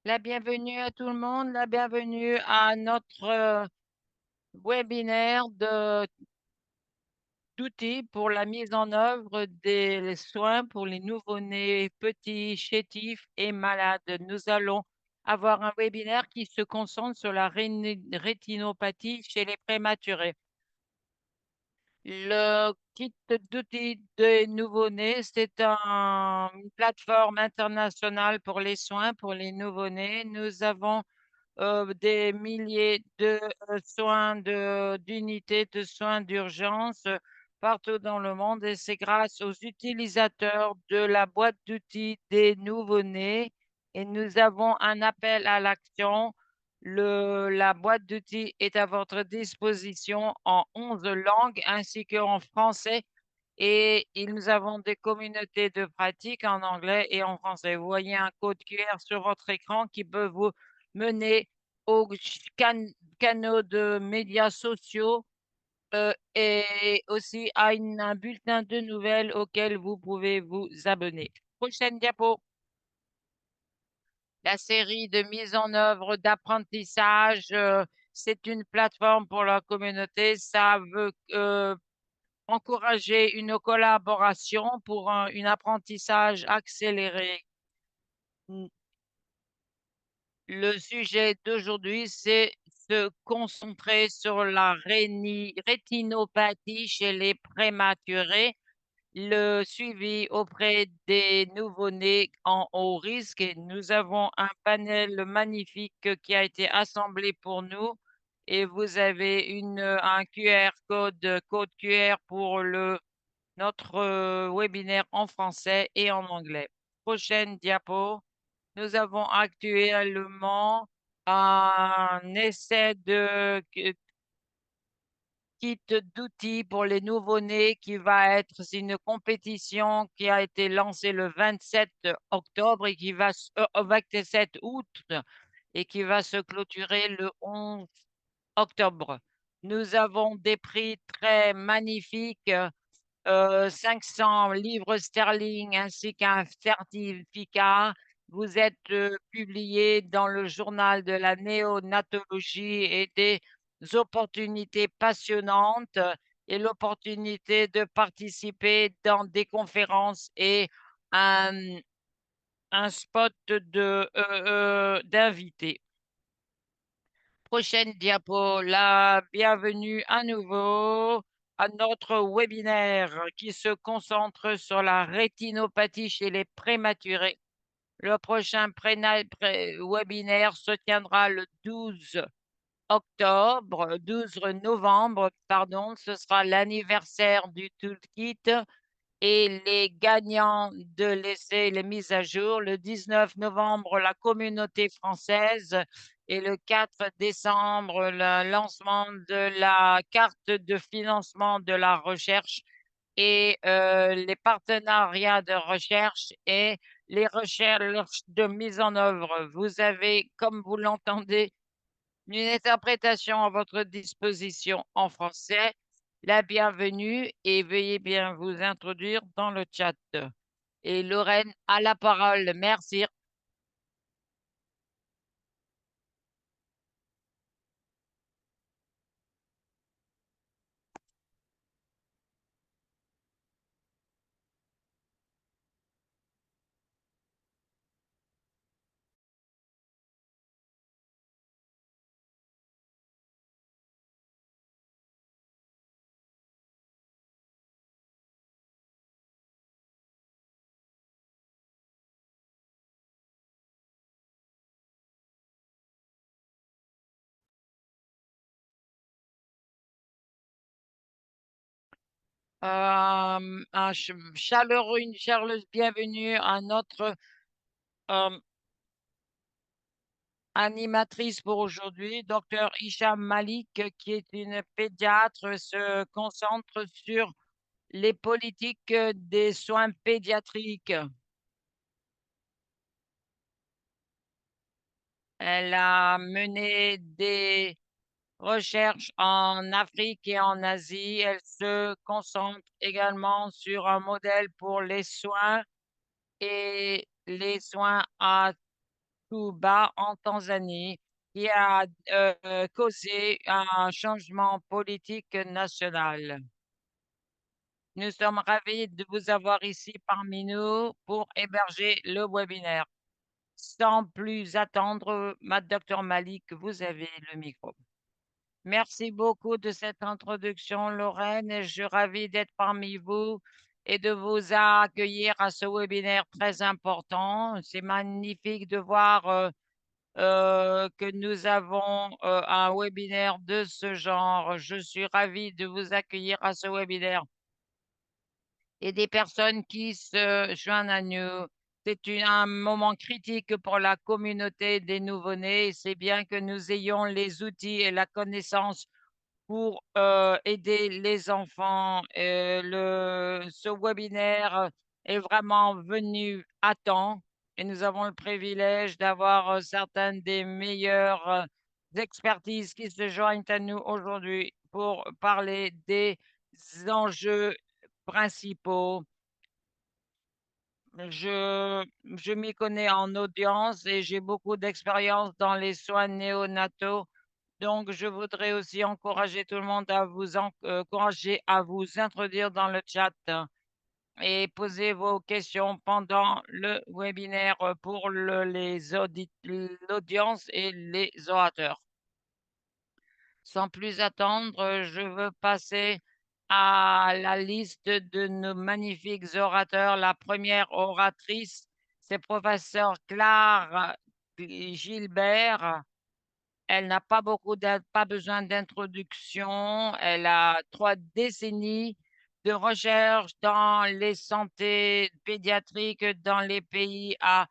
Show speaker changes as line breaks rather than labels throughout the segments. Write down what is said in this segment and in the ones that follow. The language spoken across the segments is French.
La bienvenue à tout le monde, la bienvenue à notre webinaire d'outils pour la mise en œuvre des soins pour les nouveau-nés, petits, chétifs et malades. Nous allons avoir un webinaire qui se concentre sur la rétinopathie chez les prématurés. Le kit d'outils des nouveau-nés, c'est une plateforme internationale pour les soins pour les nouveau-nés. Nous avons des milliers de soins d'unités de soins d'urgence partout dans le monde et c'est grâce aux utilisateurs de la boîte d'outils des nouveau-nés et nous avons un appel à l'action. La boîte d'outils est à votre disposition en 11 langues ainsi qu'en français et nous avons des communautés de pratique en anglais et en français. Vous voyez un code QR sur votre écran qui peut vous mener aux canaux de médias sociaux et aussi à un bulletin de nouvelles auquel vous pouvez vous abonner. Prochaine diapo. La série de mise en œuvre d'apprentissage, c'est une plateforme pour la communauté. Ça veut encourager une collaboration pour un apprentissage accéléré. Le sujet d'aujourd'hui, c'est se concentrer sur la rétinopathie chez les prématurés, le suivi auprès des nouveau-nés en haut risque. Et nous avons un panel magnifique qui a été assemblé pour nous et vous avez un code QR pour notre webinaire en français et en anglais. Prochaine diapo. Nous avons actuellement un essai de kit d'outils pour les nouveau-nés qui va être, c'est une compétition qui a été lancée le 27 octobre et 27 août et qui va se clôturer le 11 octobre. Nous avons des prix très magnifiques, 500 livres sterling ainsi qu'un certificat. Vous êtes publié dans le journal de la néonatologie et des opportunités passionnantes et l'opportunité de participer dans des conférences et un, un spot d'invités. Prochaine diapo, la bienvenue à nouveau à notre webinaire qui se concentre sur la rétinopathie chez les prématurés. Le prochain webinaire se tiendra le 12 novembre, pardon. Ce sera l'anniversaire du toolkit et les gagnants de l'essai, les mises à jour. Le 19 novembre, la communauté française et le 4 décembre, le lancement de la carte de financement de la recherche et les partenariats de recherche et les recherches de mise en œuvre. Vous avez, comme vous l'entendez, une interprétation à votre disposition en français. La bienvenue et veuillez bien vous introduire dans le chat. Et Lorraine a la parole. Merci. Une chaleureuse bienvenue à notre euh, animatrice pour aujourd'hui, Dr Hicham Malik, qui est une pédiatre, se concentre sur les politiques des soins pédiatriques. Elle a mené des recherches en Afrique et en Asie. Elle se concentre également sur un modèle pour les soins et les soins à Touba en Tanzanie qui a causé un changement politique national. Nous sommes ravis de vous avoir ici parmi nous pour héberger le webinaire. Sans plus attendre, Dr Malik, vous avez le micro. Merci beaucoup de cette introduction, Lorraine. Et je suis ravie d'être parmi vous et de vous accueillir à ce webinaire très important. C'est magnifique de voir que nous avons un webinaire de ce genre. Je suis ravie de vous accueillir à ce webinaire et des personnes qui se joignent à nous. C'est un moment critique pour la communauté des nouveau-nés. C'est bien que nous ayons les outils et la connaissance pour aider les enfants. Ce webinaire est vraiment venu à temps et nous avons le privilège d'avoir certaines des meilleures expertises qui se joignent à nous aujourd'hui pour parler des enjeux principaux. Je m'y connais en audience et j'ai beaucoup d'expérience dans les soins néonataux. Donc, je voudrais aussi encourager tout le monde à encourager à vous introduire dans le chat et poser vos questions pendant le webinaire pour l'audience et les orateurs. Sans plus attendre, je veux passer à la liste de nos magnifiques orateurs. La première oratrice, c'est professeur Claire Gilbert. Elle n'a pas besoin d'introduction. Elle a 3 décennies de recherche dans les santé pédiatriques dans les pays à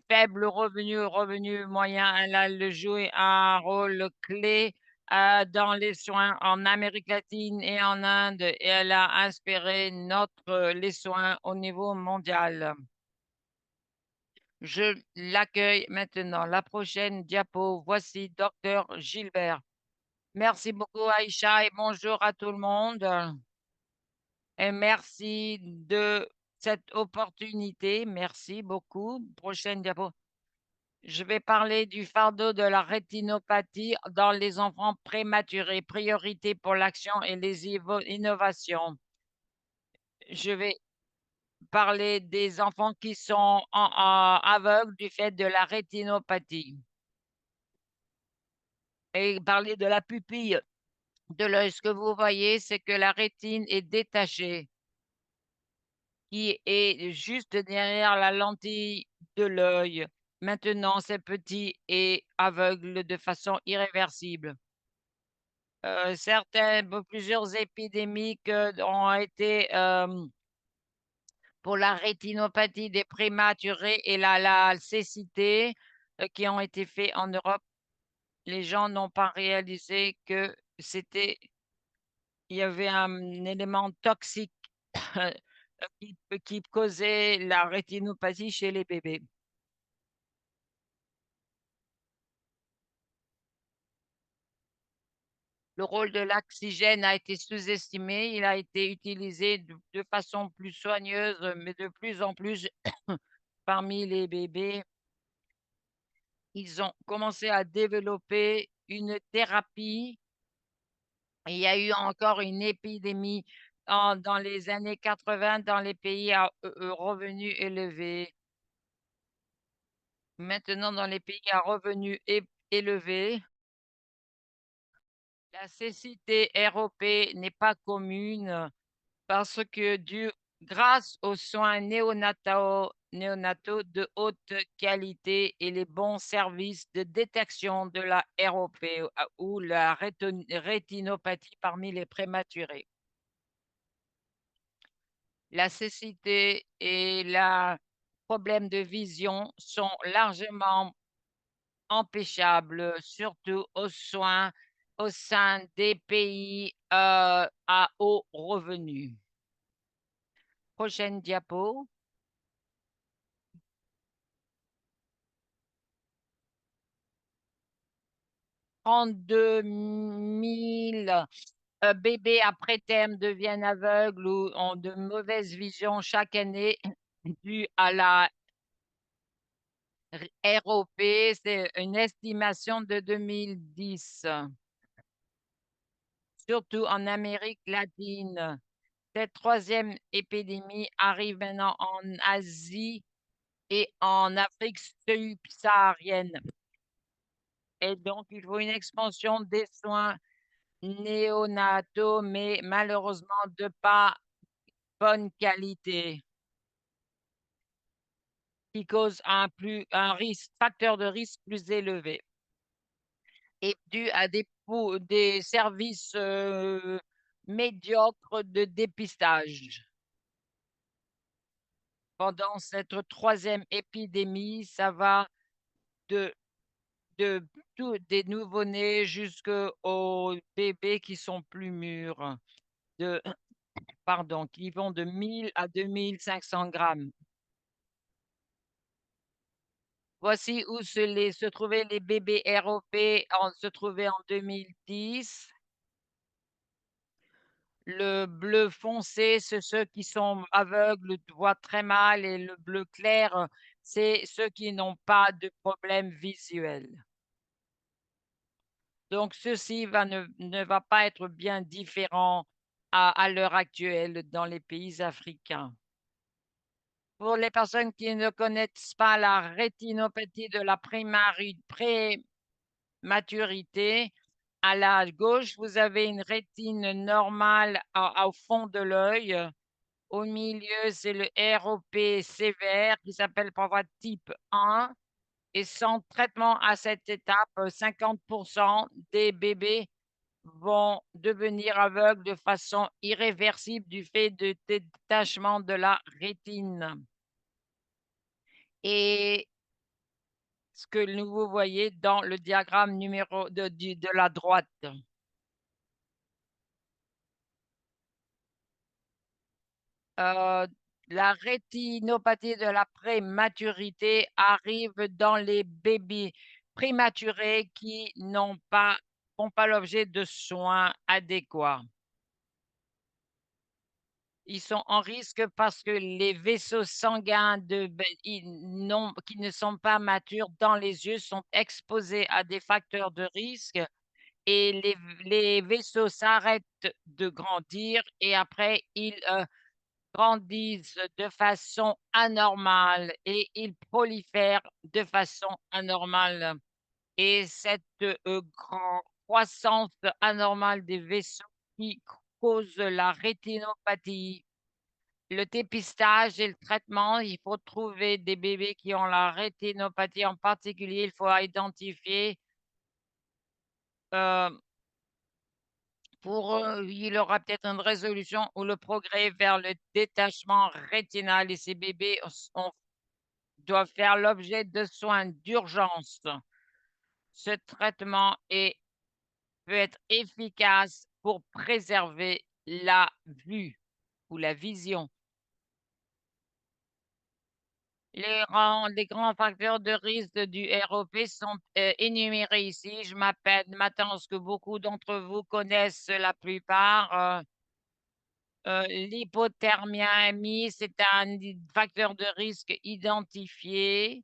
faible revenu, revenu moyen. Elle a joué un rôle clé dans les soins en Amérique latine et en Inde et elle a inspiré les soins au niveau mondial. Je l'accueille maintenant. La prochaine diapo, voici Docteur Gilbert. Merci beaucoup, Aïcha, et bonjour à tout le monde. Et merci de cette opportunité. Merci beaucoup. Prochaine diapo. Je vais parler du fardeau de la rétinopathie dans les enfants prématurés, priorité pour l'action et les innovations. Je vais parler des enfants qui sont aveugles du fait de la rétinopathie et parler de la pupille de l'œil. Ce que vous voyez, c'est que la rétine est détachée, qui est juste derrière la lentille de l'œil. Maintenant, c'est petit et aveugle de façon irréversible. Plusieurs épidémies ont été pour la rétinopathie des prématurés et la cécité qui ont été faits en Europe. Les gens n'ont pas réalisé que il y avait un élément toxique qui causait la rétinopathie chez les bébés. Le rôle de l'oxygène a été sous-estimé, il a été utilisé de façon plus soigneuse, mais de plus en plus parmi les bébés. Ils ont commencé à développer une thérapie. Il y a eu encore une épidémie dans les années 80 dans les pays à revenus élevés. Maintenant, dans les pays à revenus élevés, la cécité ROP n'est pas commune parce que grâce aux soins néonataux de haute qualité et les bons services de détection de la ROP ou la rétinopathie parmi les prématurés. La cécité et le problème de vision sont largement empêchables, surtout au sein des pays à haut revenu. Prochaine diapo. 32 000 bébés après terme deviennent aveugles ou ont de mauvaises visions chaque année dû à la ROP, c'est une estimation de 2010, surtout en Amérique latine. Cette troisième épidémie arrive maintenant en Asie et en Afrique subsaharienne. Et donc, il faut une expansion des soins néonataux, mais malheureusement de pas bonne qualité, qui cause un risque, facteur de risque plus élevé et dû à des services médiocres de dépistage. Pendant cette troisième épidémie, ça va de, de des nouveau-nés jusqu'aux bébés qui sont plus mûrs, de, pardon, qui vont de 1000 à 2500 grammes. Voici où se trouvaient les bébés ROP, se trouvaient en 2010. Le bleu foncé, c'est ceux qui sont aveugles, voient très mal, et le bleu clair, c'est ceux qui n'ont pas de problème visuel. Donc ceci ne va pas être bien différent à l'heure actuelle dans les pays africains. Pour les personnes qui ne connaissent pas la rétinopathie de la prématurité, à la gauche, vous avez une rétine normale au fond de l'œil. Au milieu, c'est le ROP sévère qui s'appelle parfois type 1. Et sans traitement à cette étape, 50% des bébés vont devenir aveugles de façon irréversible du fait de détachement de la rétine. Et ce que vous voyez dans le diagramme numéro de la droite. Euh, la rétinopathie de la prématurité arrive dans les bébés prématurés qui font pas l'objet de soins adéquats. Ils sont en risque parce que les vaisseaux sanguins qui ne sont pas matures dans les yeux sont exposés à des facteurs de risque et les vaisseaux s'arrêtent de grandir et après ils grandissent de façon anormale et ils prolifèrent de façon anormale. Et cette croissance anormale des vaisseaux qui cause la rétinopathie. Le dépistage et le traitement, il faut trouver des bébés qui ont la rétinopathie en particulier. Il faut identifier euh, il aura peut-être une résolution ou le progrès vers le détachement rétinal et ces bébés doivent faire l'objet de soins d'urgence. Ce traitement peut être efficace pour préserver la vue ou la vision. Les grands facteurs de risque du ROP sont énumérés ici. Je m'attends à ce que beaucoup d'entre vous connaissent la plupart. L'hypothermie, c'est un facteur de risque identifié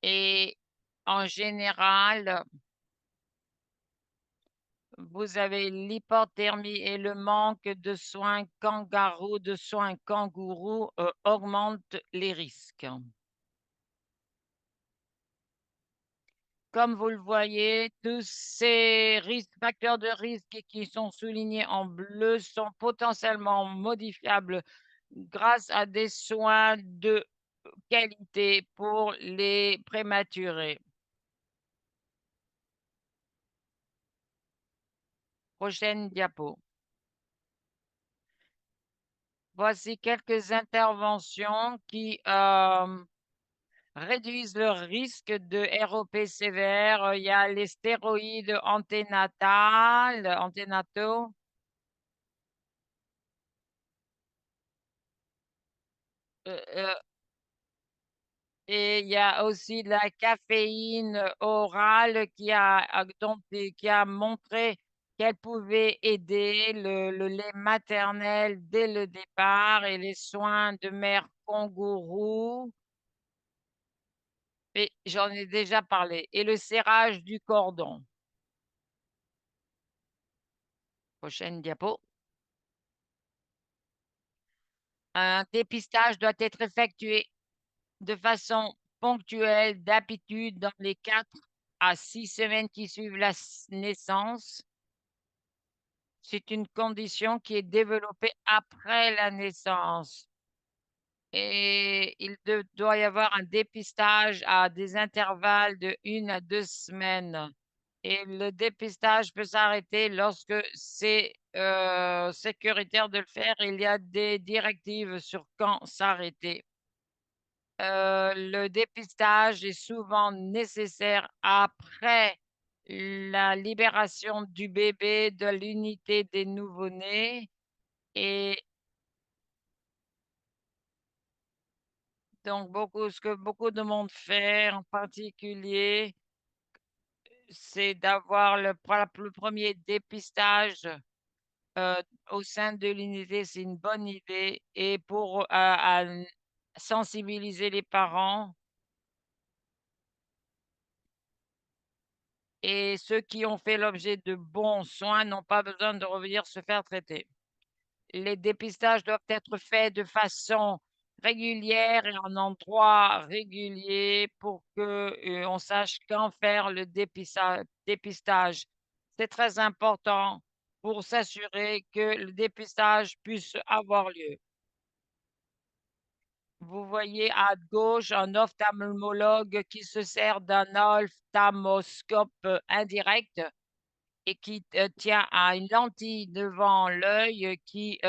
et en général, vous avez l'hypothermie et le manque de soins kangourous augmente les risques. Comme vous le voyez, tous ces facteurs de risque qui sont soulignés en bleu sont potentiellement modifiables grâce à des soins de qualité pour les prématurés. Prochaine diapo. Voici quelques interventions qui réduisent le risque de ROP sévère. Il y a les stéroïdes anténataux. Euh, euh, Et il y a aussi la caféine orale qui a montré qu'elle pouvait aider le lait maternel dès le départ et les soins de mère kangourou. Et j'en ai déjà parlé. Et le serrage du cordon. Prochaine diapo. Un dépistage doit être effectué de façon ponctuelle, d'habitude dans les 4 à 6 semaines qui suivent la naissance. C'est une condition qui est développée après la naissance. Et doit y avoir un dépistage à des intervalles de 1 à 2 semaines. Et le dépistage peut s'arrêter lorsque c'est sécuritaire de le faire. Il y a des directives sur quand s'arrêter. Le dépistage est souvent nécessaire après la libération du bébé de l'unité des nouveau-nés. Et donc, ce que beaucoup de monde fait en particulier, c'est d'avoir le premier dépistage euh, au sein de l'unité. C'est une bonne idée. Et pour sensibiliser les parents et ceux qui ont fait l'objet de bons soins n'ont pas besoin de revenir se faire traiter. Les dépistages doivent être faits de façon régulière et en endroit régulier pour que on sache quand faire le dépistage. C'est très important pour s'assurer que le dépistage puisse avoir lieu. Vous voyez à gauche un ophtalmologue qui se sert d'un ophtalmoscope indirect et qui tient à une lentille devant l'œil qui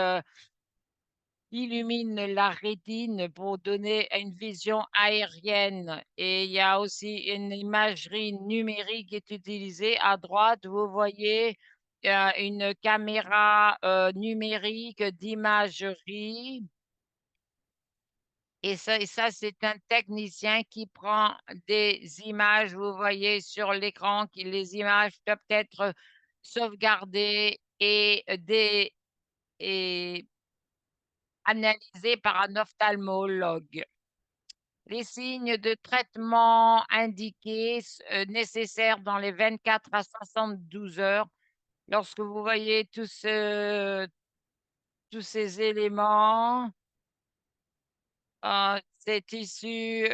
illumine la rétine pour donner une vision aérienne. Et il y a aussi une imagerie numérique qui est utilisée. À droite, vous voyez une caméra numérique d'imagerie. Et ça, c'est un technicien qui prend des images. Vous voyez sur l'écran que les images peuvent être sauvegardées et analysées par un ophtalmologue. Les signes de traitement indiqués nécessaires dans les 24 à 72 heures. Lorsque vous voyez tous ces éléments, ces tissus,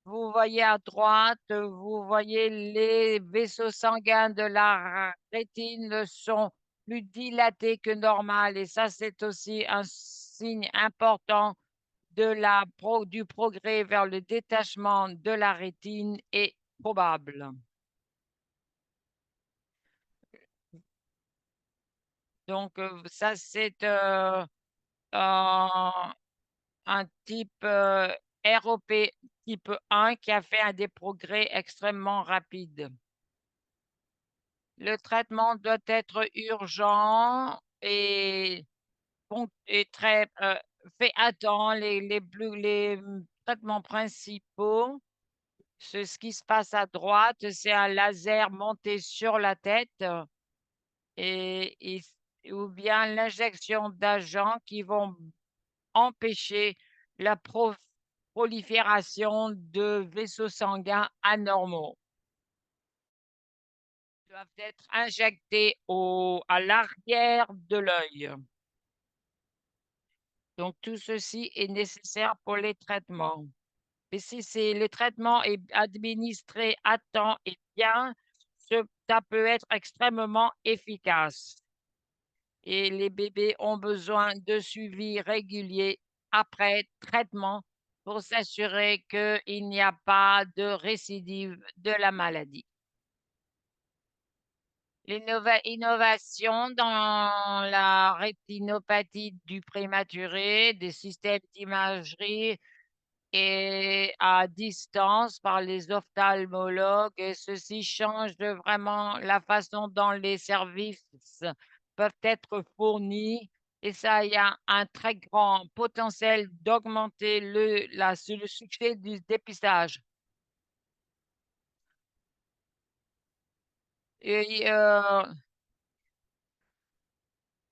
vous voyez à droite, vous voyez les vaisseaux sanguins de la rétine sont plus dilatés que normal. Et ça, c'est aussi un signe important du progrès vers le détachement de la rétine est probable. Donc, ça, c'est un type ROP type 1 qui a fait des progrès extrêmement rapides. Le traitement doit être urgent et très fait à temps. Les traitements principaux, c'est ce qui se passe à droite, c'est un laser monté sur la tête et, ou bien l'injection d'agents qui vont empêcher la prolifération de vaisseaux sanguins anormaux. Ils doivent être injectés à l'arrière de l'œil. Donc, tout ceci est nécessaire pour les traitements. Et si le traitement est administré à temps et bien, ça peut être extrêmement efficace. Et les bébés ont besoin de suivi régulier après traitement pour s'assurer qu'il n'y a pas de récidive de la maladie. L'innovation dans la rétinopathie du prématuré, des systèmes d'imagerie et à distance par les ophtalmologues. Et ceci change vraiment la façon dont les services peuvent être fournis. Et ça, il y a un très grand potentiel d'augmenter le succès du dépistage. Et,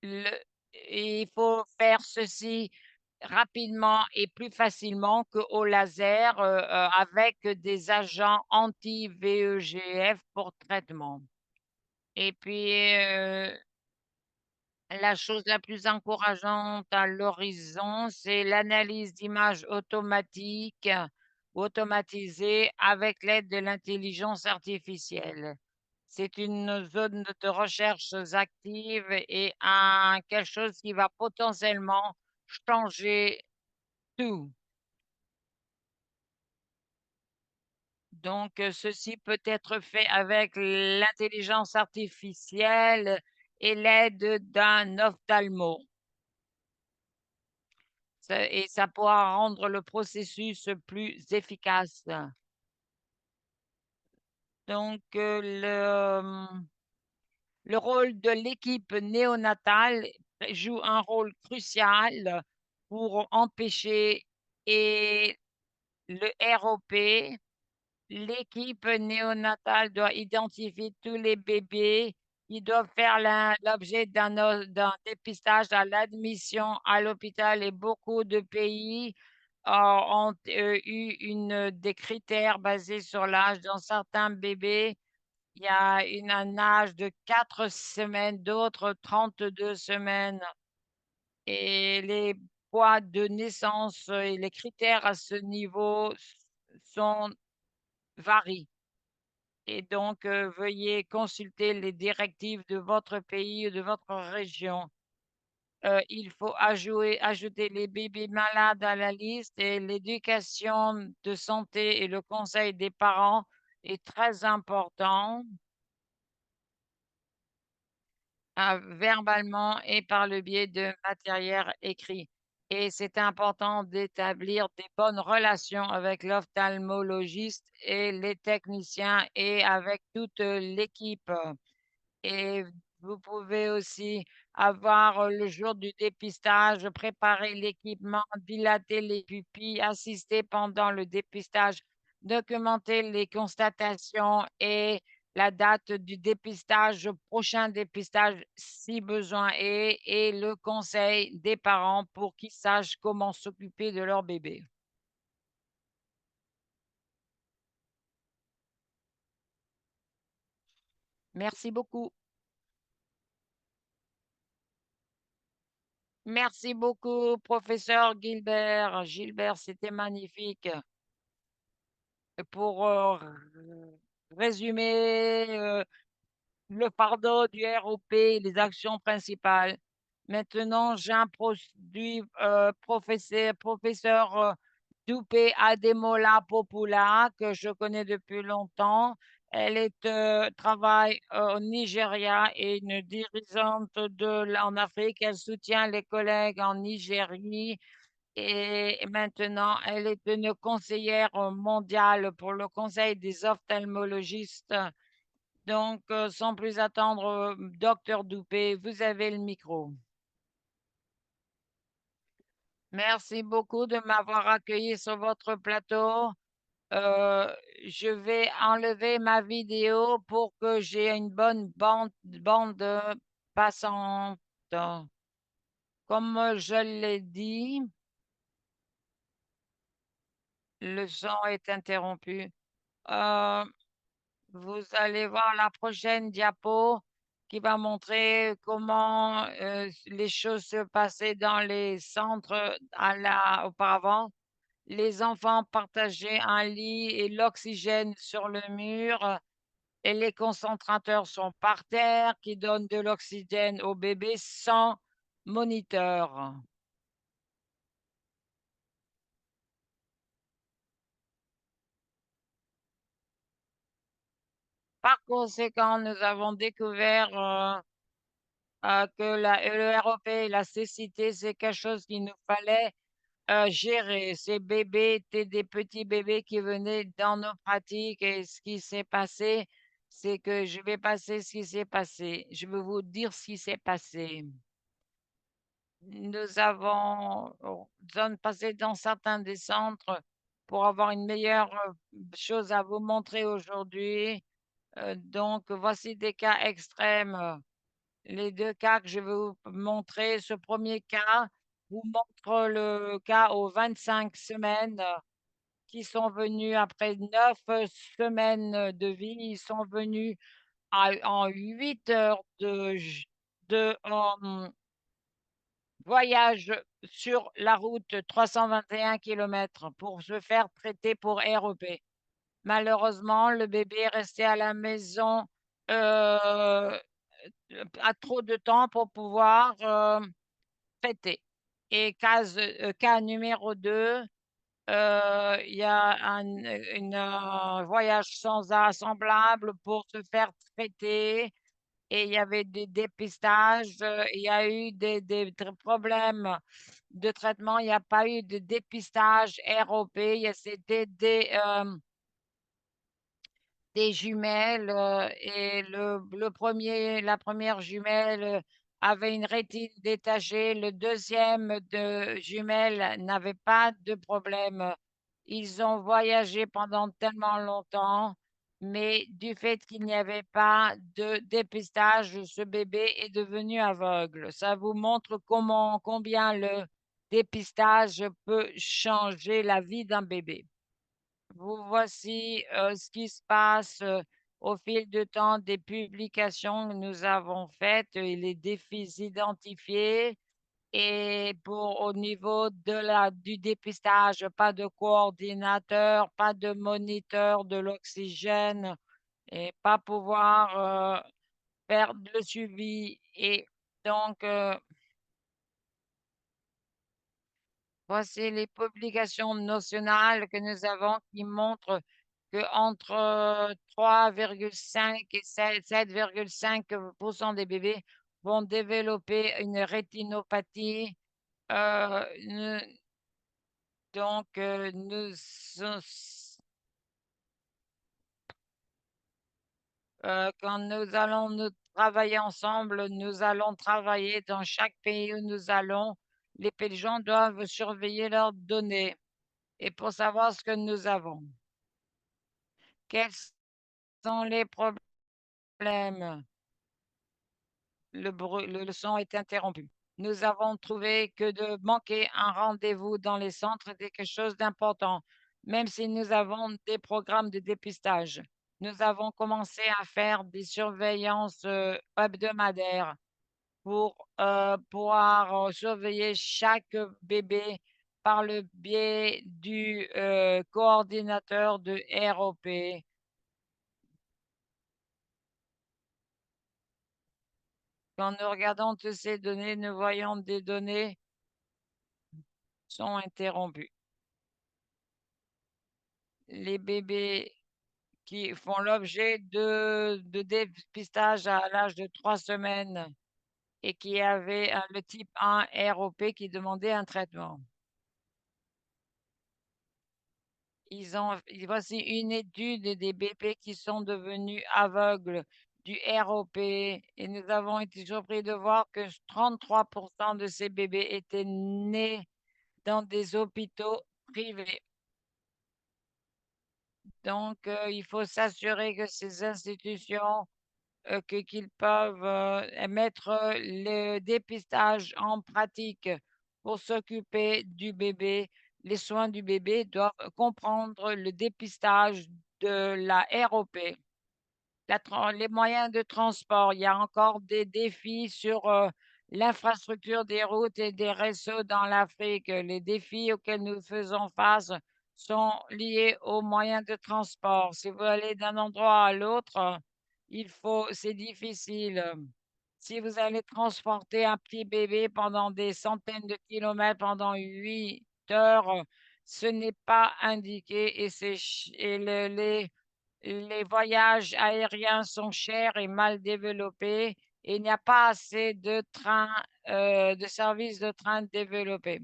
le- il faut faire ceci rapidement et plus facilement qu'au laser avec des agents anti-VEGF pour traitement. Et puis, la chose la plus encourageante à l'horizon, c'est l'analyse d'images automatique ou automatisée avec l'aide de l'intelligence artificielle. C'est une zone de recherche active et quelque chose qui va potentiellement changer tout. Donc, ceci peut être fait avec l'intelligence artificielle et l'aide d'un ophtalmo. Et ça pourra rendre le processus plus efficace. Donc, le rôle de l'équipe néonatale joue un rôle crucial pour empêcher et le ROP. L'équipe néonatale doit identifier tous les bébés qui doivent faire l'objet d'un dépistage à l'admission à l'hôpital et beaucoup de pays ont eu des critères basés sur l'âge. Dans certains bébés, il y a un âge de 4 semaines, d'autres 32 semaines. Et les poids de naissance et les critères à ce niveau sont varient. Et donc, veuillez consulter les directives de votre pays ou de votre région. Il faut ajouter les bébés malades à la liste et l'éducation de santé et le conseil des parents est très important, verbalement et par le biais de matériel écrit. Et c'est important d'établir des bonnes relations avec l'ophtalmologiste et les techniciens et avec toute l'équipe. Et vous pouvez aussi avoir, le jour du dépistage, préparer l'équipement, dilater les pupilles, assister pendant le dépistage, documenter les constatations et la date du dépistage, prochain dépistage si besoin est, et le conseil des parents pour qu'ils sachent comment s'occuper de leur bébé. Merci beaucoup. Merci beaucoup, professeur Gilbert. Gilbert, c'était magnifique. Pour résumer le fardeau du ROP, les actions principales. Maintenant, j'introduis professeur Dupé Ademola Popula, que je connais depuis longtemps. Elle travaille au Nigeria et une dirigeante en Afrique. Elle soutient les collègues en Nigérie et maintenant, elle est une conseillère mondiale pour le Conseil des ophtalmologistes. Donc, sans plus attendre, docteur Doupé, vous avez le micro. Merci beaucoup de m'avoir accueilli sur votre plateau. Euh, je vais enlever ma vidéo pour que j'ai une bonne bande passante. Comme je l'ai dit, le son est interrompu. Euh, Vous allez voir la prochaine diapo qui va montrer comment les choses se passaient dans les centres auparavant. Les enfants partageaient un lit et l'oxygène sur le mur et les concentrateurs sont par terre qui donnent de l'oxygène au bébé sans moniteur. Par conséquent, nous avons découvert que le ROP et la cécité, c'est quelque chose qu'il nous fallait gérer. Ces bébés étaient des petits bébés qui venaient dans nos pratiques et ce qui s'est passé, c'est que je vais passer ce qui s'est passé. Je vais vous dire ce qui s'est passé. Nous avons passé dans certains des centres pour avoir une meilleure chose à vous montrer aujourd'hui. Donc, voici des cas extrêmes. Les deux cas que je vais vous montrer. Ce premier cas, vous montre le cas aux 25 semaines qui sont venus après 9 semaines de vie. Ils sont venus en 8 heures de voyage sur la route 321 kilomètres pour se faire traiter pour REP. Malheureusement, le bébé est resté à la maison euh, a trop de temps pour pouvoir traiter. Et cas numéro 2, il y a un voyage semblable pour se faire traiter et il y avait des dépistages, il y a eu problèmes de traitement, il n'y a pas eu de dépistage ROP, c'était des jumelles et la première jumelle avait une rétine détachée, le deuxième de jumelle n'avait pas de problème. Ils ont voyagé pendant tellement longtemps, mais du fait qu'il n'y avait pas de dépistage, ce bébé est devenu aveugle. Ça vous montre combien le dépistage peut changer la vie d'un bébé. Vous voici ce qui se passe au fil du temps des publications que nous avons faites et les défis identifiés. Et pour au niveau du dépistage, pas de coordinateur, pas de moniteur de l'oxygène et pas pouvoir faire le suivi. Et donc, voici les publications nationales que nous avons qui montrent que entre 3,5 et 7,5% des bébés vont développer une rétinopathie. Euh, ne- donc, quand nous allons nous travailler ensemble, nous allons travailler dans chaque pays où nous allons. Les gens doivent surveiller leurs données et pour savoir ce que nous avons. Quels sont les problèmes? Le son est interrompu. Nous avons trouvé que de manquer un rendez-vous dans les centres était quelque chose d'important, même si nous avons des programmes de dépistage. Nous avons commencé à faire des surveillances hebdomadaires pour pouvoir surveiller chaque bébé par le biais du coordinateur de ROP. Quand nous regardons toutes ces données, nous voyons des données sont interrompues. Les bébés qui font l'objet de dépistage à l'âge de 3 semaines et qui avaient le type 1 ROP qui demandait un traitement. Voici une étude des bébés qui sont devenus aveugles du ROP et nous avons été surpris de voir que 33% de ces bébés étaient nés dans des hôpitaux privés. Donc, il faut s'assurer que ces institutions, qu'ils peuvent mettre le dépistage en pratique pour s'occuper du bébé. Les soins du bébé doivent comprendre le dépistage de la ROP. Les moyens de transport, il y a encore des défis sur l'infrastructure des routes et des réseaux dans l'Afrique. Les défis auxquels nous faisons face sont liés aux moyens de transport. Si vous allez d'un endroit à l'autre, c'est difficile. Si vous allez transporter un petit bébé pendant des centaines de kilomètres pendant 8 heures, ce n'est pas indiqué les voyages aériens sont chers et mal développés et il n'y a pas assez de services de train développés.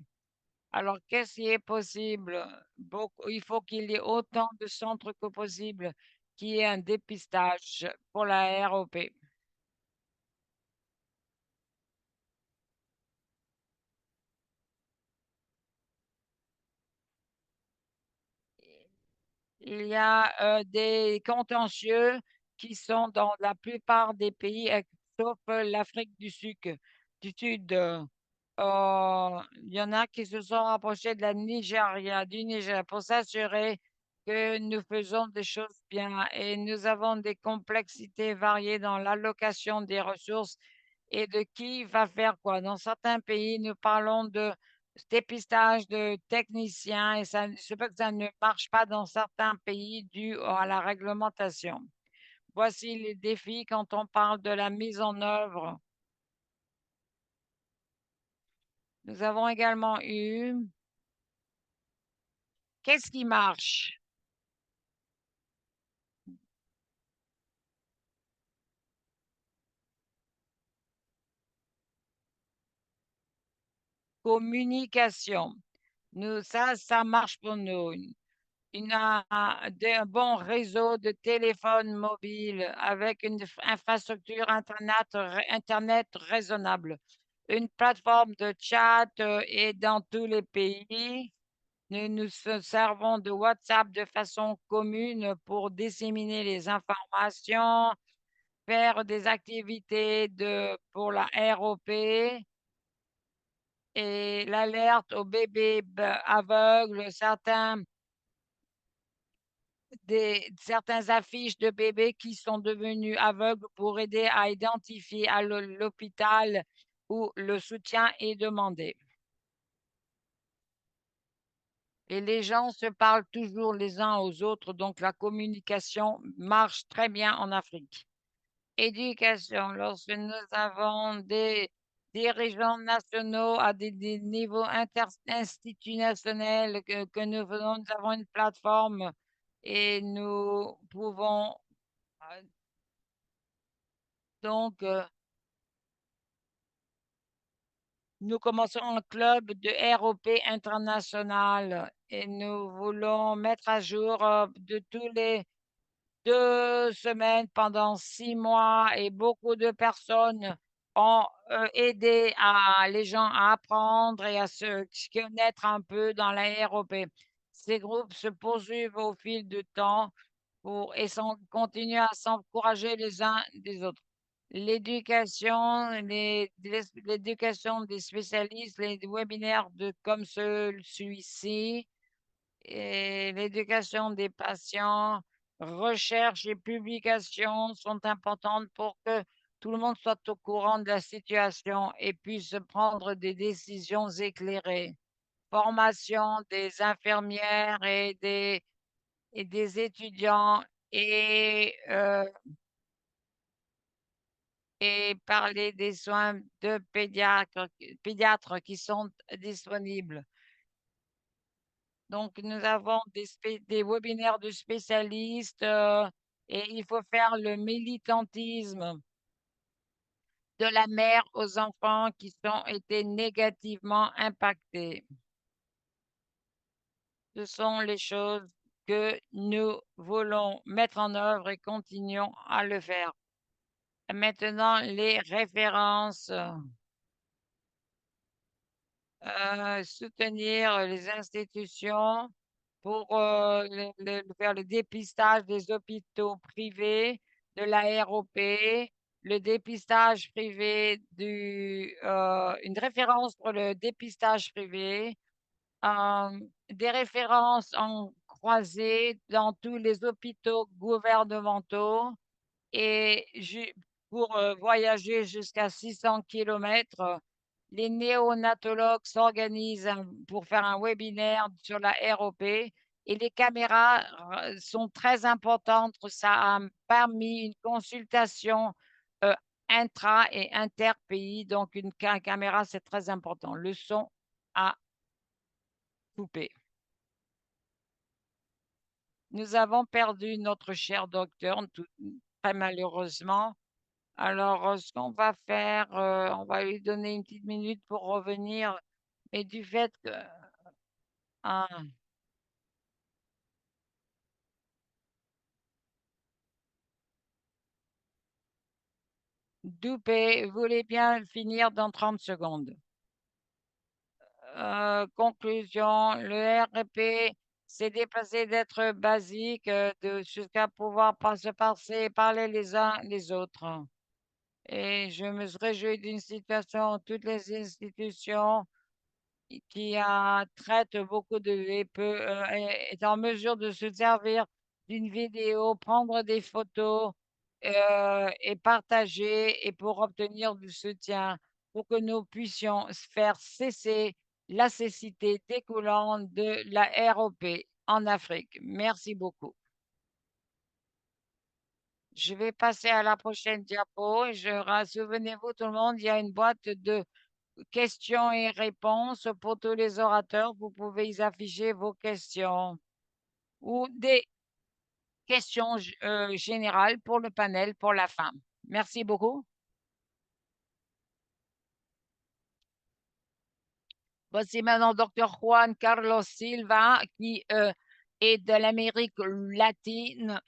Alors, qu'est-ce qui est possible? Il faut qu'il y ait autant de centres que possible qui aient un dépistage pour la ROP. Il y a des contentieux qui sont dans la plupart des pays, sauf l'Afrique du Sud. il y en a qui se sont rapprochés de la Nigeria, du Niger, pour s'assurer que nous faisons des choses bien et nous avons des complexités variées dans l'allocation des ressources et de qui va faire quoi. Dans certains pays, nous parlons de dépistage de techniciens et ça se peut que ça ne marche pas dans certains pays dû à la réglementation. Voici les défis quand on parle de la mise en œuvre. Nous avons également eu qu'est-ce qui marche? Communication. Nous, ça marche pour nous. Un bon réseau de téléphones mobiles avec une infrastructure Internet raisonnable. Une plateforme de chat est dans tous les pays. Nous nous servons de WhatsApp de façon commune pour disséminer les informations, faire des activités pour la ROP et l'alerte aux bébés aveugles, certaines affiches de bébés qui sont devenus aveugles pour aider à identifier à l'hôpital où le soutien est demandé. Et les gens se parlent toujours les uns aux autres, donc la communication marche très bien en Afrique. Éducation, lorsque nous avons des dirigeants nationaux à des niveaux institutionnels que nous faisons, nous avons une plateforme et nous pouvons donc nous commençons un club de ROP international et nous voulons mettre à jour de tous les 2 semaines pendant 6 mois et beaucoup de personnes ont aidé les gens à apprendre et à se connaître un peu dans la ROP. Ces groupes se poursuivent au fil du temps continuent à s'encourager les uns des autres. L'éducation des spécialistes, les webinaires comme celui-ci, et l'éducation des patients, recherche et publication sont importantes pour que tout le monde soit au courant de la situation et puisse prendre des décisions éclairées. Formation des infirmières et des étudiants et parler des soins de pédiatres qui sont disponibles. Donc, nous avons des webinaires de spécialistes et il faut faire le militantisme de la mère aux enfants qui ont été négativement impactés. Ce sont les choses que nous voulons mettre en œuvre et continuons à le faire. Maintenant, les références. Soutenir les institutions pour faire le dépistage des hôpitaux privés, de la ROP, le dépistage privé une référence pour le dépistage privé, des références en croisée dans tous les hôpitaux gouvernementaux et pour voyager jusqu'à 600 kilomètres, les néonatologues s'organisent pour faire un webinaire sur la ROP et les caméras sont très importantes. Ça a permis une consultation euh, intra et interpays. Donc, une caméra, c'est très important. Le son a coupé. Nous avons perdu notre cher docteur, très malheureusement. Alors, ce qu'on va faire, on va lui donner une petite minute pour revenir, mais du fait que ah, Doupé voulait bien finir dans 30 secondes. Conclusion, le RP s'est déplacé d'être basique jusqu'à pouvoir se passer, parler les uns les autres. Et je me réjouis d'une situation où toutes les institutions traite beaucoup est en mesure de se servir d'une vidéo, prendre des photos et partager et pour obtenir du soutien pour que nous puissions faire cesser la cécité découlant de la ROP en Afrique. Merci beaucoup. Je vais passer à la prochaine diapo et souvenez-vous tout le monde, il y a une boîte de questions et réponses pour tous les orateurs. Vous pouvez y afficher vos questions ou des questions générales pour le panel pour la fin. Merci beaucoup. Voici maintenant Dr. Juan Carlos Silva qui est de l'Amérique latine,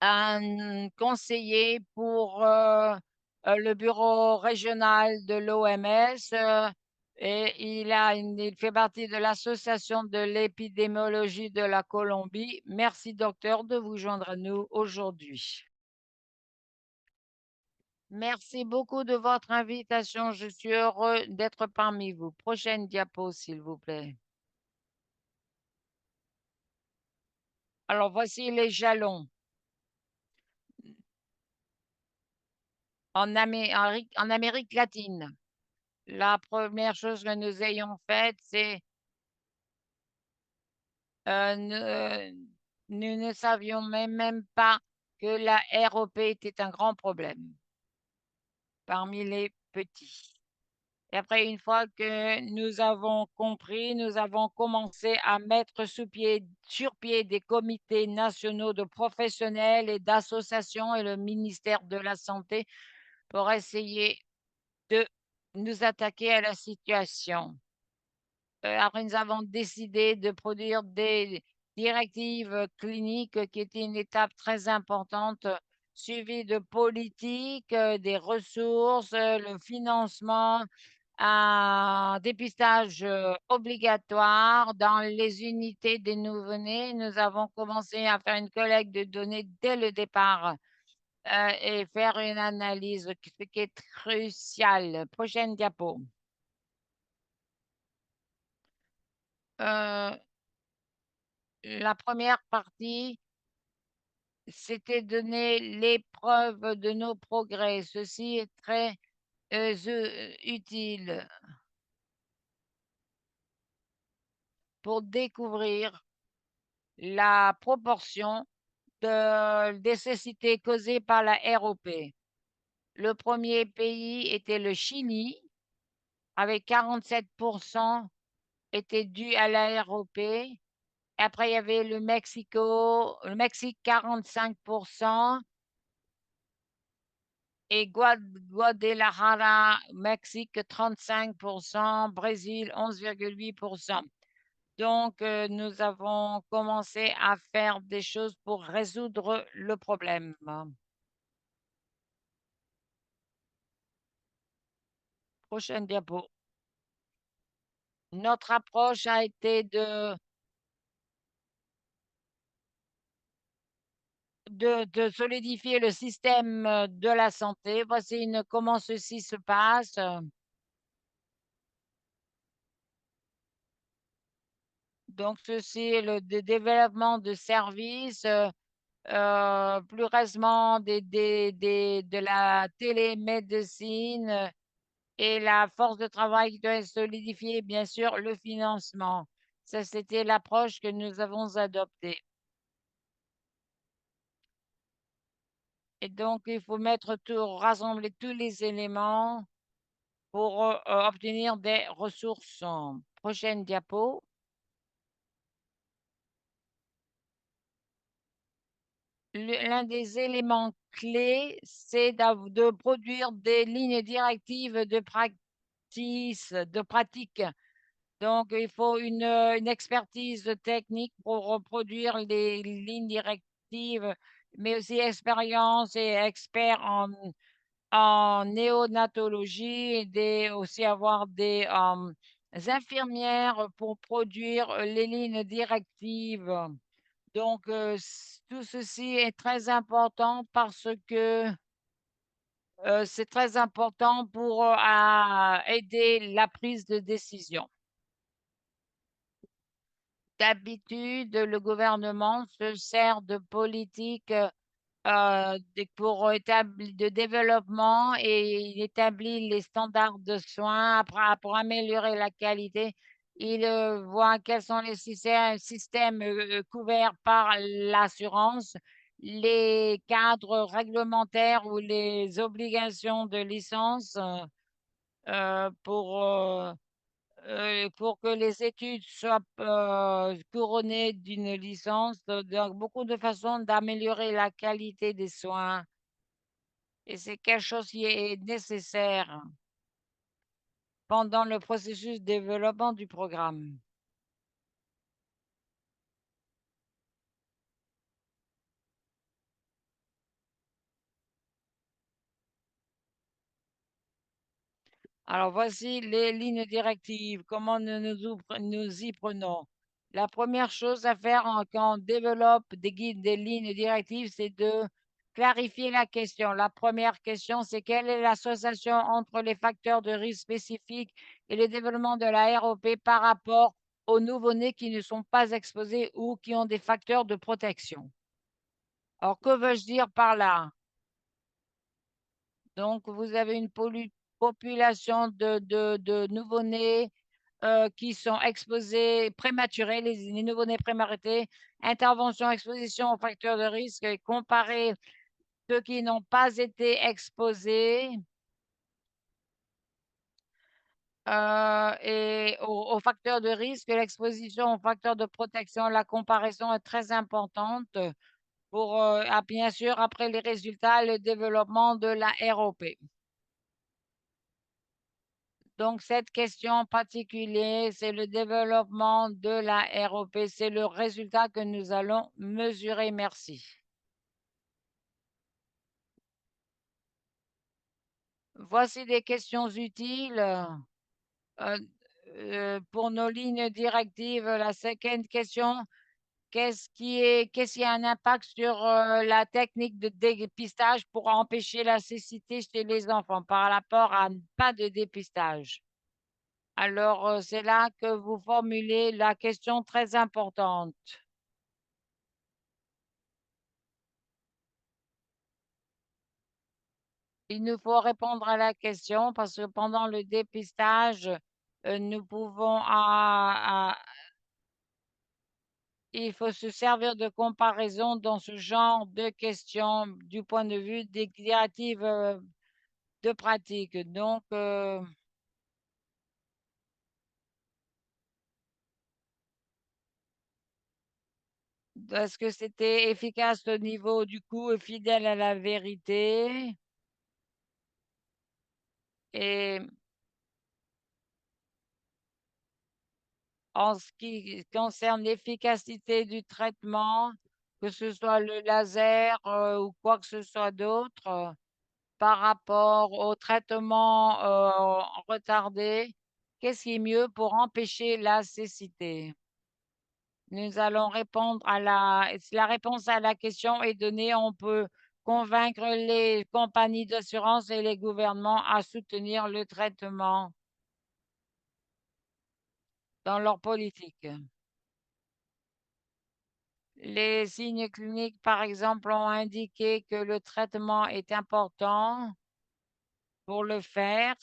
un conseiller pour le bureau régional de l'OMS et il fait partie de l'association de l'épidémiologie de la Colombie. Merci docteur de vous joindre à nous aujourd'hui. Merci beaucoup de votre invitation. Je suis heureux d'être parmi vous. Prochaine diapo, s'il vous plaît. Alors, voici les jalons. En Amérique latine, la première chose que nous ayons faite, c'est nous ne savions même pas que la ROP était un grand problème parmi les petits. Et après, une fois que nous avons compris, nous avons commencé à mettre sur pied des comités nationaux de professionnels et d'associations et le ministère de la Santé pour essayer de nous attaquer à la situation. Après, nous avons décidé de produire des directives cliniques qui étaient une étape très importante, suivie de politiques, des ressources, le financement, un dépistage obligatoire dans les unités des nouveau-nés. Nous avons commencé à faire une collecte de données dès le départ et faire une analyse, ce qui est crucial. Prochaine diapo. Euh, La première partie, c'était donner les preuves de nos progrès. Ceci est très utile pour découvrir la proportion de nécessité causée par la ROP. Le premier pays était le Chili, avec 47% était dû à la ROP. Après, il y avait le Mexique 45%, et Guadalajara, Mexique 35%, Brésil 11,8%. Donc, nous avons commencé à faire des choses pour résoudre le problème. Prochaine diapo. Notre approche a été de solidifier le système de la santé. Voici comment ceci se passe. Donc, ceci est le développement de services, plus récemment de la télémédecine et la force de travail qui doit être solidifiée, bien sûr, le financement. Ça, c'était l'approche que nous avons adoptée. Et donc, il faut rassembler tous les éléments pour obtenir des ressources. Prochaine diapo. L'un des éléments clés, c'est de produire des lignes directives de pratique. Donc, il faut une expertise technique pour reproduire les lignes directives, mais aussi expérience et expert en néonatologie et aussi avoir des infirmières pour produire les lignes directives. Donc, tout ceci est très important parce que C'est très important pour aider la prise de décision. D'habitude, le gouvernement se sert de politiques pour établir de développement et il établit les standards de soins pour améliorer la qualité. Il voit quels sont les systèmes couverts par l'assurance, les cadres réglementaires ou les obligations de licence euh, pour euh, pour que les études soient couronnées d'une licence. Donc, beaucoup de façons d'améliorer la qualité des soins et c'est quelque chose qui est nécessaire pendant le processus de développement du programme. Alors, voici les lignes directives. Comment nous y prenons? La première chose à faire quand on développe des guides, des lignes directives, c'est de clarifier la question. La première question, c'est quelle est l'association entre les facteurs de risque spécifiques et le développement de la ROP par rapport aux nouveau-nés qui ne sont pas exposés ou qui ont des facteurs de protection. Alors, que veux-je dire par là? Donc, vous avez une population de nouveau-nés qui sont exposés prématurés, les nouveau-nés prémarités, intervention, exposition aux facteurs de risque, et comparer ceux qui n'ont pas été exposés et aux facteurs de risque, l'exposition aux facteurs de protection, la comparaison est très importante pour, bien sûr, après les résultats, le développement de la ROP. Donc, cette question en particulier, c'est le développement de la ROP. C'est le résultat que nous allons mesurer. Merci. Voici des questions utiles euh, pour nos lignes directives. La cinquième question, qu'est-ce qui a un impact sur la technique de dépistage pour empêcher la cécité chez les enfants par rapport à pas de dépistage? Alors, c'est là que vous formulez la question très importante. Il nous faut répondre à la question parce que pendant le dépistage, nous pouvons il faut se servir de comparaison dans ce genre de questions du point de vue des directives de pratique. Donc, est-ce que c'était efficace au niveau du coût et fidèle à la vérité? Et en ce qui concerne l'efficacité du traitement, que ce soit le laser ou quoi que ce soit d'autre, par rapport au traitement retardé, qu'est-ce qui est mieux pour empêcher la cécité? Nous allons répondre à si la réponse à la question est donnée, on peut convaincre les compagnies d'assurance et les gouvernements à soutenir le traitement dans leur politique. Les signes cliniques, par exemple, ont indiqué que le traitement est important pour le faire.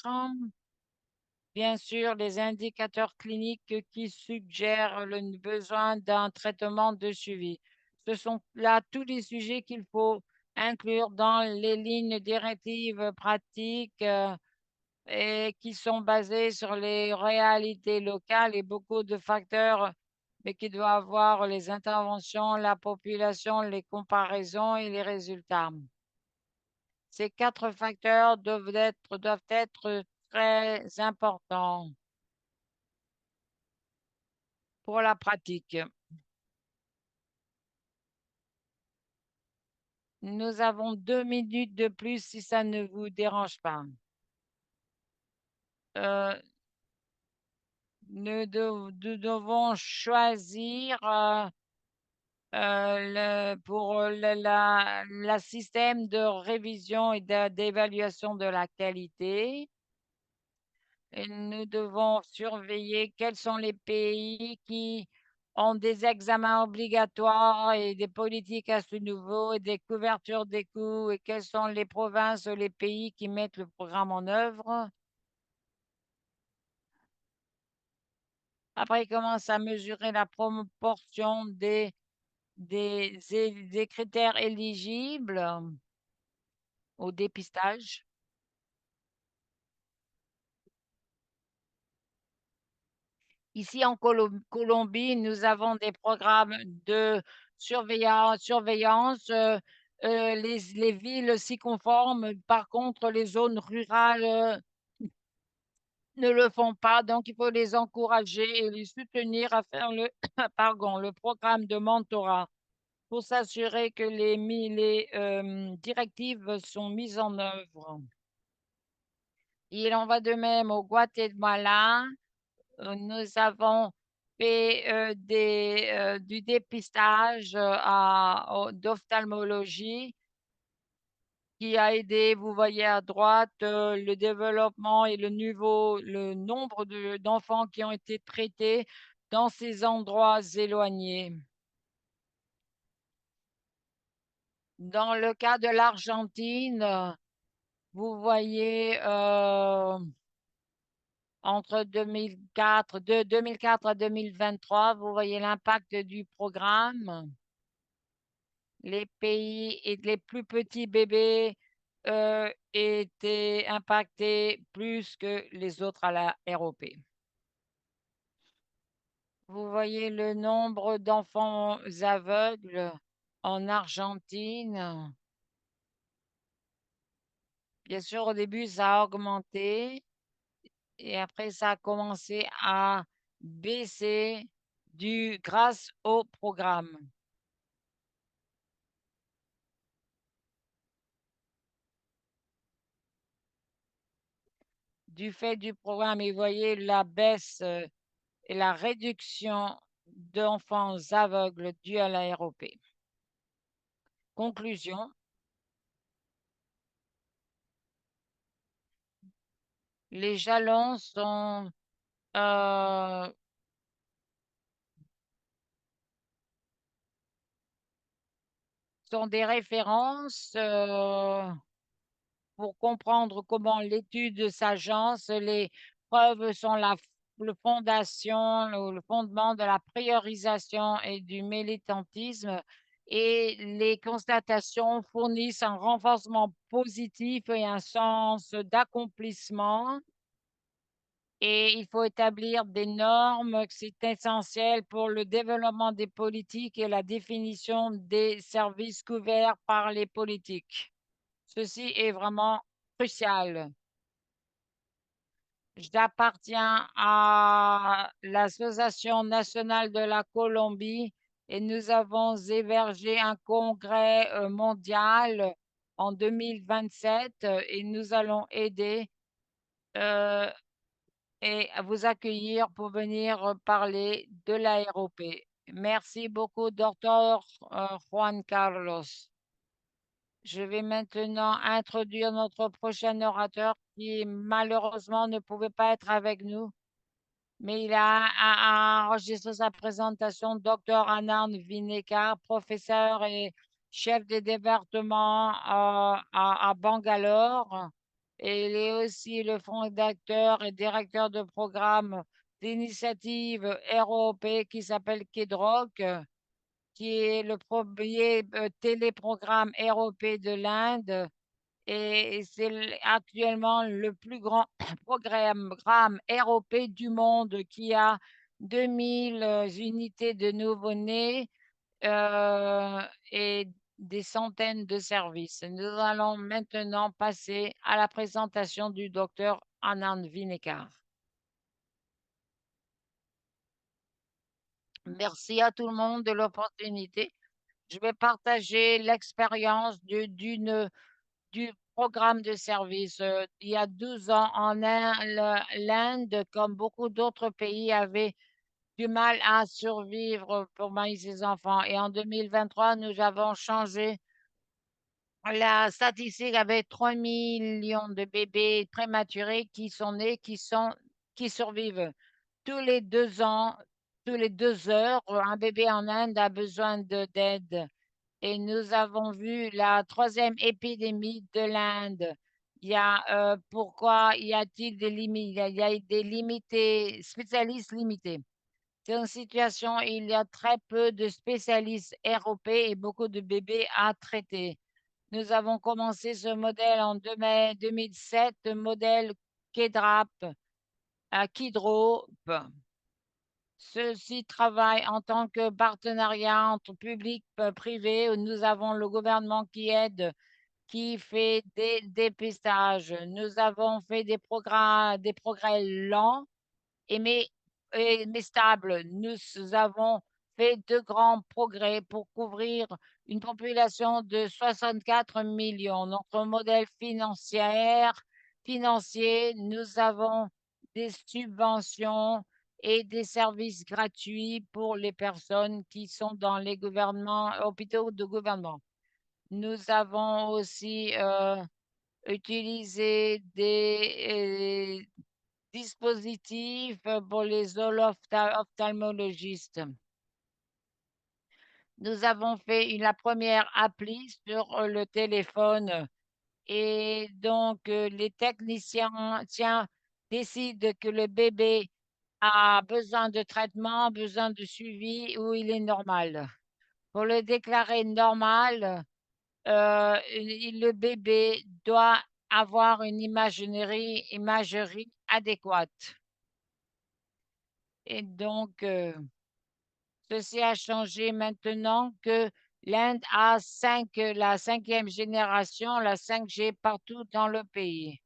Bien sûr, les indicateurs cliniques qui suggèrent le besoin d'un traitement de suivi. Ce sont là tous les sujets qu'il faut inclure dans les lignes directives pratiques et qui sont basées sur les réalités locales et beaucoup de facteurs, mais qui doivent avoir les interventions, la population, les comparaisons et les résultats. Ces quatre facteurs doivent être très importants pour la pratique. Nous avons 2 minutes de plus si ça ne vous dérange pas. Euh, nous devons choisir pour la système de révision et d'évaluation de la qualité. Et nous devons surveiller quels sont les pays qui ont des examens obligatoires et des politiques à ce niveau et des couvertures des coûts et quelles sont les provinces ou les pays qui mettent le programme en œuvre. Après, ils commencent à mesurer la proportion des critères éligibles au dépistage. Ici en Colombie, nous avons des programmes de surveillance. Les villes s'y conforment. Par contre, les zones rurales ne le font pas. Donc, il faut les encourager et les soutenir à faire pardon, le programme de mentorat pour s'assurer que les directives sont mises en œuvre. Il en va de même au Guatemala. Nous avons fait du dépistage d'ophtalmologie qui a aidé, vous voyez à droite, le développement et le nombre d'enfants qui ont été traités dans ces endroits éloignés. Dans le cas de l'Argentine, vous voyez de 2004 à 2023, vous voyez l'impact du programme. Les pays et les plus petits bébés étaient impactés plus que les autres à la ROP. Vous voyez le nombre d'enfants aveugles en Argentine. Bien sûr, au début, ça a augmenté et après, ça a commencé à baisser grâce au programme. Du fait du programme, et vous voyez la baisse et la réduction d'enfants aveugles dus à la ROP. Conclusion, les jalons euh, sont des références pour comprendre comment l'étude s'agence. Les preuves sont le fondement de la priorisation et du militantisme. Et les constatations fournissent un renforcement positif et un sens d'accomplissement. Et il faut établir des normes, c'est essentiel pour le développement des politiques et la définition des services couverts par les politiques. Ceci est vraiment crucial. J'appartiens à l'Association nationale de la Colombie et nous avons hébergé un congrès mondial en 2027 et nous allons aider euh, et à vous accueillir pour venir parler de la ROP. Merci beaucoup, docteur Juan Carlos. Je vais maintenant introduire notre prochain orateur qui malheureusement ne pouvait pas être avec nous, mais il a enregistré sa présentation. Docteur Anand Vinekar, professeur et chef de département à Bangalore. Et il est aussi le fondateur et directeur de programme d'initiative ROP qui s'appelle KidRock, qui est le premier téléprogramme ROP de l'Inde et c'est actuellement le plus grand programme ROP du monde qui a 2000 unités de nouveau-nés euh, et des centaines de services. Nous allons maintenant passer à la présentation du docteur Anand Vinekar. Merci à tout le monde de l'opportunité. Je vais partager l'expérience du programme de service. Il y a 12 ans, en Inde, l'Inde, comme beaucoup d'autres pays, avait du mal à survivre pour moi et ses enfants. Et en 2023, nous avons changé la statistique avec 3 millions de bébés prématurés qui sont nés, qui survivent. Tous les 2 ans, tous les 2 heures, un bébé en Inde a besoin d'aide. Et nous avons vu la troisième épidémie de l'Inde. Pourquoi y a-t-il des limites? Il y a des limités, spécialistes limités. C'est une situation où il y a très peu de spécialistes européens et beaucoup de bébés à traiter. Nous avons commencé ce modèle en 2007, le modèle KEDRAP à Kidrop. Ceux-ci travaillent en tant que partenariat entre public et privé, où nous avons le gouvernement qui aide, qui fait des dépistages. Nous avons fait des progrès lents mais stable. Nous avons fait de grands progrès pour couvrir une population de 64 millions. Notre modèle financier, nous avons des subventions et des services gratuits pour les personnes qui sont dans les hôpitaux de gouvernement. Nous avons aussi utilisé des dispositif pour les ophtalmologistes. Nous avons fait la première appli sur le téléphone et donc les techniciens décident que le bébé a besoin de traitement, besoin de suivi ou il est normal. Pour le déclarer normal, le bébé doit avoir une imagerie adéquate. Et donc, ceci a changé maintenant que l'Inde a la cinquième génération, la 5G partout dans le pays.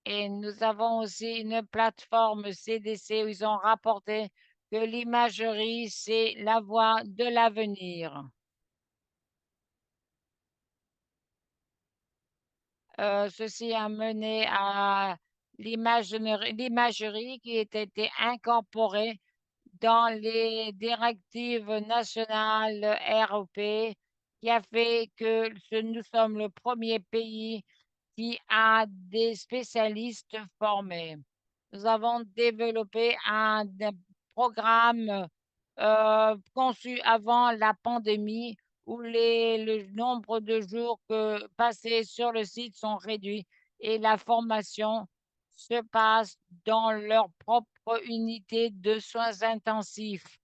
Et nous avons aussi une plateforme CDC où ils ont rapporté que l'imagerie, c'est la voie de l'avenir. Ceci a mené à l'imagerie qui a été incorporée dans les directives nationales européennes qui a fait que nous sommes le premier pays qui a des spécialistes formés. Nous avons développé un programme conçu avant la pandémie où le nombre de jours passés sur le site sont réduits et la formation se passe dans leur propre unité de soins intensifs.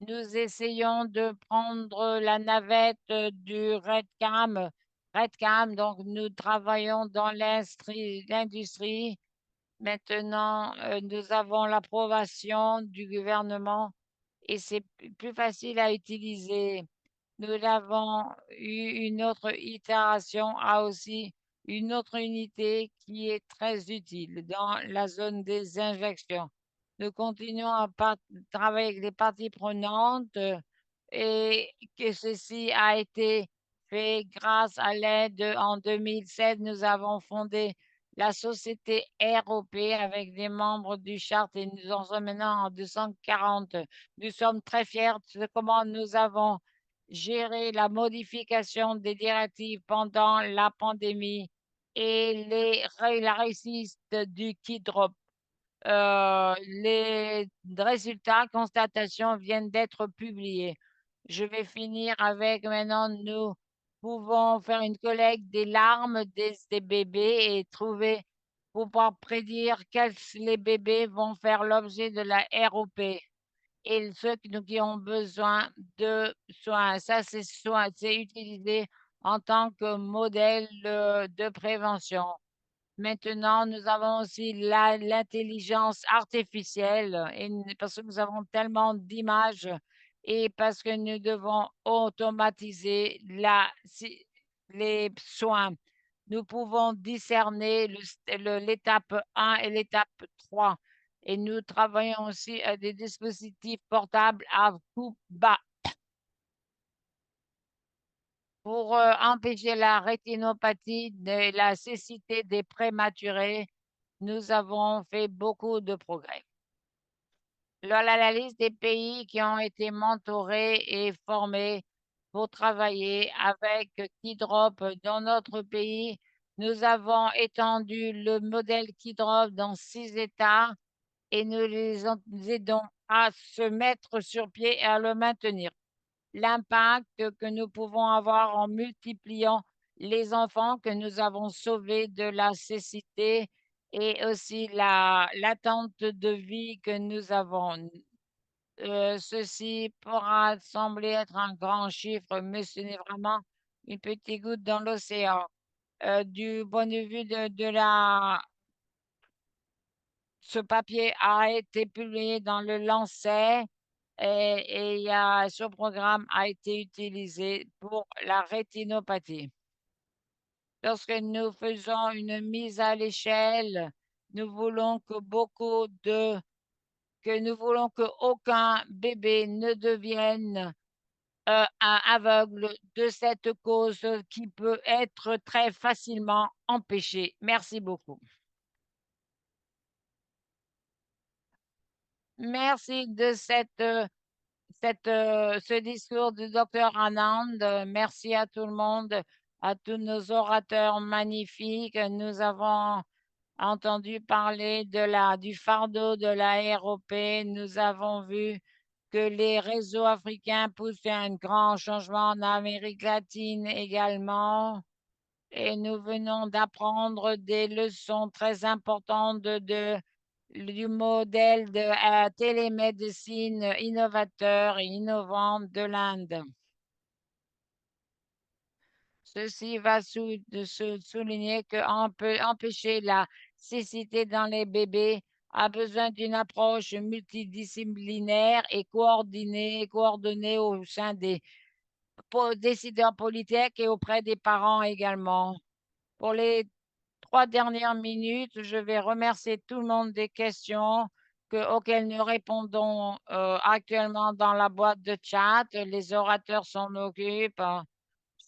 Nous essayons de prendre la navette du Redcam, donc nous travaillons dans l'industrie. Maintenant, nous avons l'approbation du gouvernement et c'est plus facile à utiliser. Nous avons eu une autre itération, a aussi une autre unité qui est très utile dans la zone des injections. Nous continuons à travailler avec les parties prenantes et que ceci a été fait grâce à l'aide. En 2007, nous avons fondé la société ROP avec des membres du charte et nous en sommes maintenant en 240. Nous sommes très fiers de comment nous avons géré la modification des directives pendant la pandémie et la réussite du Kidrop. Les résultats, constatations viennent d'être publiés. Je vais finir avec maintenant, nous pouvons faire une collecte des larmes des bébés et pour pouvoir prédire quels les bébés vont faire l'objet de la ROP et ceux qui ont besoin de soins. Ça, c'est utilisé en tant que modèle de prévention. Maintenant, nous avons aussi l'intelligence artificielle parce que nous avons tellement d'images et parce que nous devons automatiser les soins. Nous pouvons discerner l'étape 1 et l'étape 3 et nous travaillons aussi à des dispositifs portables à coût bas pour empêcher la rétinopathie et la cécité des prématurés. Nous avons fait beaucoup de progrès. Voilà la liste des pays qui ont été mentorés et formés pour travailler avec Kidrop dans notre pays. Nous avons étendu le modèle Kidrop dans 6 États et nous aidons à se mettre sur pied et à le maintenir. L'impact que nous pouvons avoir en multipliant les enfants que nous avons sauvés de la cécité et aussi l'attente de vie que nous avons. Ceci pourra sembler être un grand chiffre, mais ce n'est vraiment une petite goutte dans l'océan. Du point de vue ce papier a été publié dans le Lancet ce programme a été utilisé pour la rétinopathie. Lorsque nous faisons une mise à l'échelle, nous voulons que nous voulons que aucun bébé ne devienne aveugle de cette cause qui peut être très facilement empêchée. Merci beaucoup. Merci de ce discours du docteur Anand. Merci à tout le monde, à tous nos orateurs magnifiques. Nous avons entendu parler du fardeau de la ROP. Nous avons vu que les réseaux africains poussaient un grand changement en Amérique latine également. Et nous venons d'apprendre des leçons très importantes du modèle de télémédecine innovateur et innovant de l'Inde. Ceci va de se souligner qu'on peut empêcher la cécité dans les bébés a besoin d'une approche multidisciplinaire et coordonnée au sein des décideurs politiques et auprès des parents également. Pour les 3 dernières minutes, je vais remercier tout le monde des questions auxquelles nous répondons actuellement dans la boîte de chat. Les orateurs s'en occupent.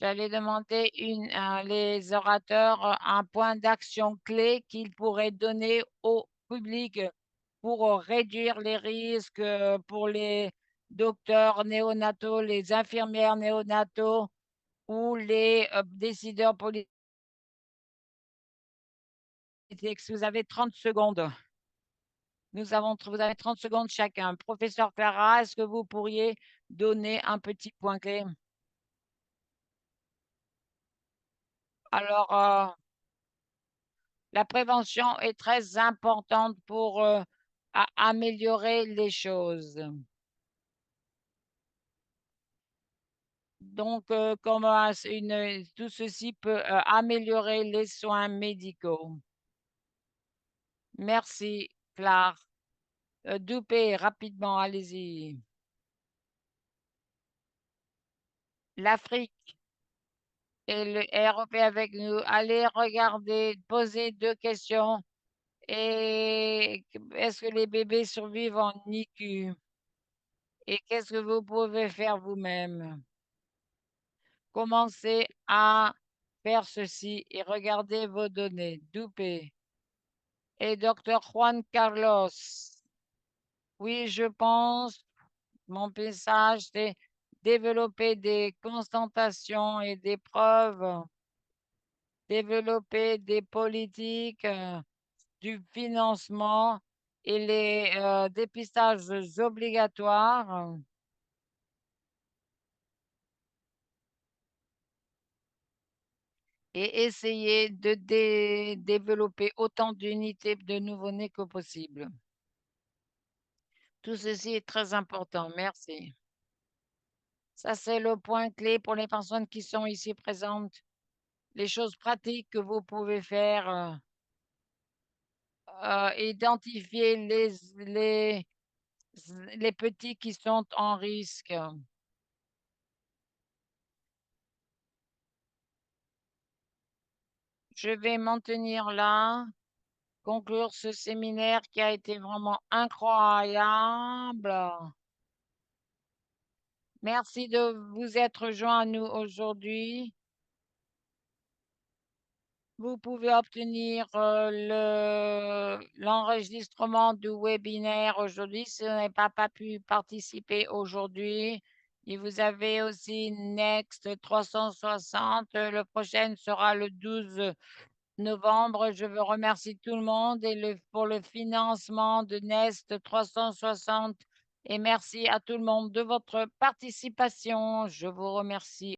J'allais demander les orateurs un point d'action clé qu'ils pourraient donner au public pour réduire les risques pour les docteurs néonataux, les infirmières néonataux ou les décideurs politiques. Vous avez 30 secondes. Vous avez 30 secondes chacun. Professeur Clara, est-ce que vous pourriez donner un petit point clé? Alors, la prévention est très importante pour améliorer les choses. Donc, tout ceci peut améliorer les soins médicaux. Merci, Claire. Doupé, rapidement, allez-y. L'Afrique et l'Europe avec nous. Allez regarder, poser 2 questions. Et est-ce que les bébés survivent en NICU? Et qu'est-ce que vous pouvez faire vous-même? Commencez à faire ceci et regardez vos données. Doupé. Et docteur Juan Carlos. Oui, je pense, mon message, c'est développer des constatations et des preuves, développer des politiques, du financement et les dépistages obligatoires. Et essayer de développer autant d'unités de nouveau-nés que possible. Tout ceci est très important. Merci. Ça, c'est le point clé pour les personnes qui sont ici présentes. Les choses pratiques que vous pouvez faire, identifier les petits qui sont en risque. Je vais m'en tenir là, conclure ce séminaire qui a été vraiment incroyable. Merci de vous être joints à nous aujourd'hui. Vous pouvez obtenir l'enregistrement du webinaire aujourd'hui si vous n'avez pas pu participer aujourd'hui. Et vous avez aussi Next 360. Le prochain sera le 12 novembre. Je veux remercier tout le monde pour le financement de Next 360 et merci à tout le monde de votre participation. Je vous remercie.